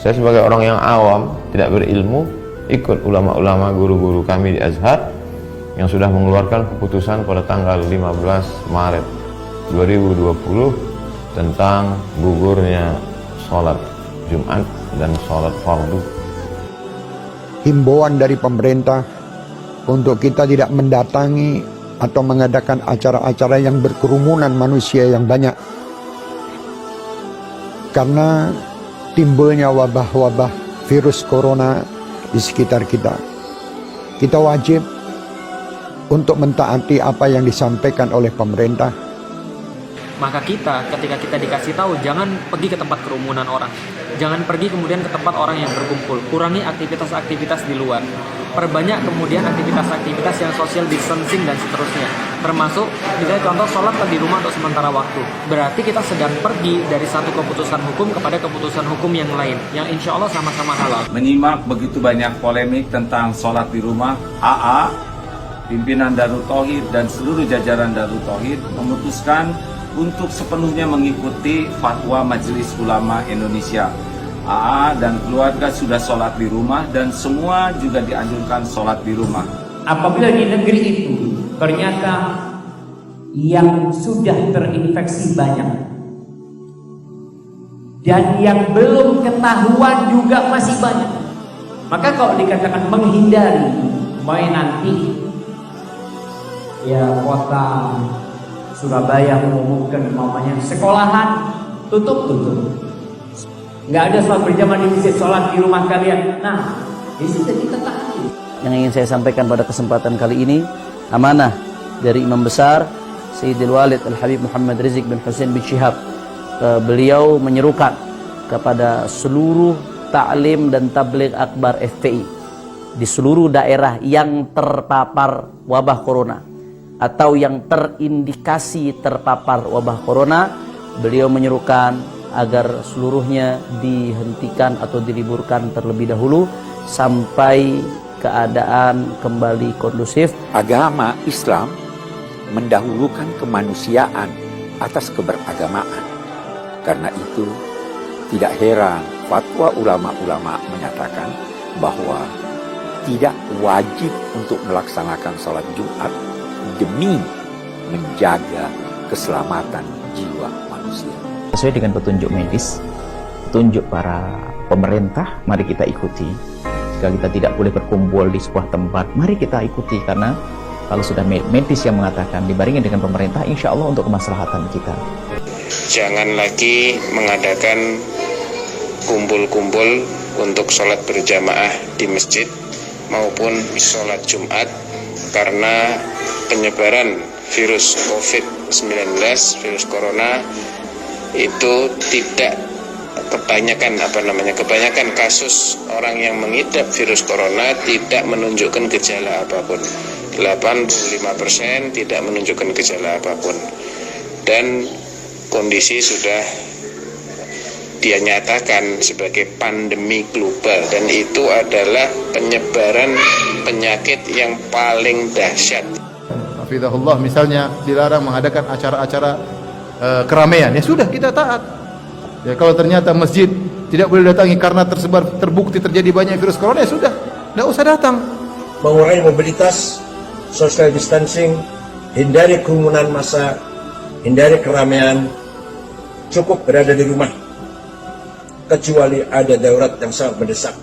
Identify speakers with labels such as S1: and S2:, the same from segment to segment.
S1: Saya sebagai orang yang awam, tidak berilmu, ikut ulama-ulama guru-guru kami di Azhar yang sudah mengeluarkan keputusan pada tanggal 15 Maret 2020 tentang gugurnya sholat Jumat dan sholat fardu.
S2: Himbauan dari pemerintah untuk kita tidak mendatangi atau mengadakan acara-acara yang berkerumunan manusia yang banyak, karena timbulnya wabah-wabah virus corona di sekitar kita. Kita wajib untuk mentaati apa yang disampaikan oleh pemerintah.
S3: Maka kita, ketika kita dikasih tahu jangan pergi ke tempat kerumunan orang, jangan pergi kemudian ke tempat orang yang berkumpul, kurangi aktivitas-aktivitas di luar, perbanyak kemudian aktivitas-aktivitas yang social distancing dan seterusnya, termasuk misalnya contoh sholat di rumah untuk sementara waktu. Berarti kita sedang pergi dari satu keputusan hukum kepada keputusan hukum yang lain, yang insya Allah sama-sama halal.
S4: Menyimak begitu banyak polemik tentang sholat di rumah, AA, pimpinan Darut Tauhid dan seluruh jajaran Darut Tauhid memutuskan untuk sepenuhnya mengikuti fatwa Majelis Ulama Indonesia. AA dan keluarga sudah sholat di rumah dan semua juga dianjurkan sholat di rumah.
S5: Apabila di negeri itu ternyata yang sudah terinfeksi banyak dan yang belum ketahuan juga masih banyak, maka kalau dikatakan menghindari, nanti ya kota Surabaya mengumumkan umpamanya sekolahan tutup. Nggak ada sholat berjamaah di masjid, sholat di rumah kalian. Nah, di situ kita taati.
S6: Yang ingin saya sampaikan pada kesempatan kali ini, amanah dari Imam Besar Sayyidil Walid Al-Habib Muhammad Rizik bin Hussein bin Syihab. Beliau menyerukan kepada seluruh ta'lim dan tabligh akbar FPI di seluruh daerah yang terpapar wabah corona atau yang terindikasi terpapar wabah corona, beliau menyerukan agar seluruhnya dihentikan atau diliburkan terlebih dahulu sampai keadaan kembali kondusif.
S7: Agama Islam mendahulukan kemanusiaan atas keberagamaan. Karena itu tidak heran fatwa ulama-ulama menyatakan bahwa tidak wajib untuk melaksanakan sholat Jumat demi menjaga keselamatan jiwa manusia.
S8: Sesuai dengan petunjuk medis, petunjuk para pemerintah, mari kita ikuti. Jika kita tidak boleh berkumpul di sebuah tempat, mari kita ikuti, karena kalau sudah medis yang mengatakan dibarengi dengan pemerintah, insya Allah untuk kemaslahatan kita.
S9: Jangan lagi mengadakan kumpul-kumpul untuk sholat berjamaah di masjid maupun sholat Jumat, karena penyebaran virus COVID-19, virus corona itu tidak kebanyakan kasus orang yang mengidap virus corona tidak menunjukkan gejala apapun. 85% tidak menunjukkan gejala apapun. Dan kondisi sudah dia nyatakan sebagai pandemi global, dan itu adalah penyebaran penyakit yang paling dahsyat.
S10: Hafizahullah, misalnya dilarang mengadakan acara-acara keramaian, ya sudah kita taat. Ya kalau ternyata masjid tidak boleh datangi karena terbukti terjadi banyak virus corona, ya sudah, tidak usah datang.
S11: Mengurangi mobilitas, social distancing, hindari kerumunan massa, hindari keramaian, cukup berada di rumah kecuali ada darurat yang sangat mendesak.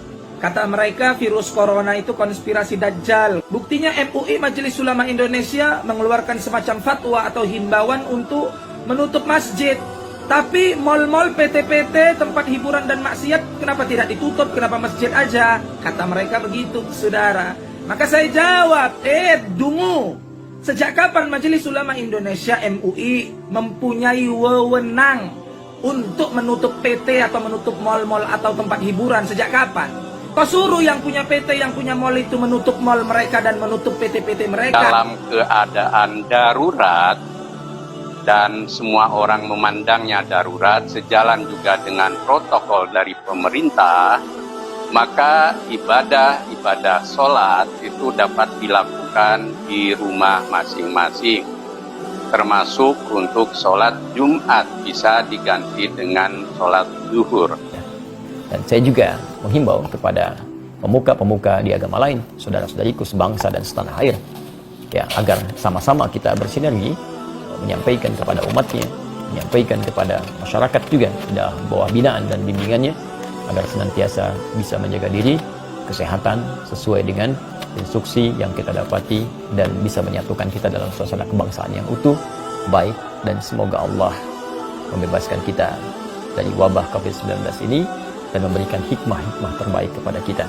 S12: Kata mereka virus corona itu konspirasi Dajjal. Buktinya MUI Majelis Ulama Indonesia mengeluarkan semacam fatwa atau himbauan untuk menutup masjid. Tapi mal-mal, PT-PT, tempat hiburan dan maksiat kenapa tidak ditutup? Kenapa masjid aja? Kata mereka begitu, saudara. Maka saya jawab, dungu. Sejak kapan Majelis Ulama Indonesia MUI mempunyai wewenang untuk menutup PT atau menutup mal-mal atau tempat hiburan? Sejak kapan? Kau suruh yang punya PT, yang punya mal itu menutup mal mereka dan menutup PT-PT mereka.
S13: Dalam keadaan darurat dan semua orang memandangnya darurat, sejalan juga dengan protokol dari pemerintah, maka ibadah sholat itu dapat dilakukan di rumah masing-masing. Termasuk untuk sholat Jumat bisa diganti dengan sholat zuhur.
S14: Dan saya juga menghimbau kepada pemuka-pemuka di agama lain, saudara-saudariku sebangsa dan setanah air, ya, agar sama-sama kita bersinergi menyampaikan kepada umatnya, menyampaikan kepada masyarakat juga di bawah binaan dan bimbingannya, agar senantiasa bisa menjaga diri, kesehatan sesuai dengan instruksi yang kita dapati, dan bisa menyatukan kita dalam suasana kebangsaan yang utuh, baik, dan semoga Allah membebaskan kita dari wabah COVID-19 ini dan memberikan hikmah-hikmah terbaik kepada kita.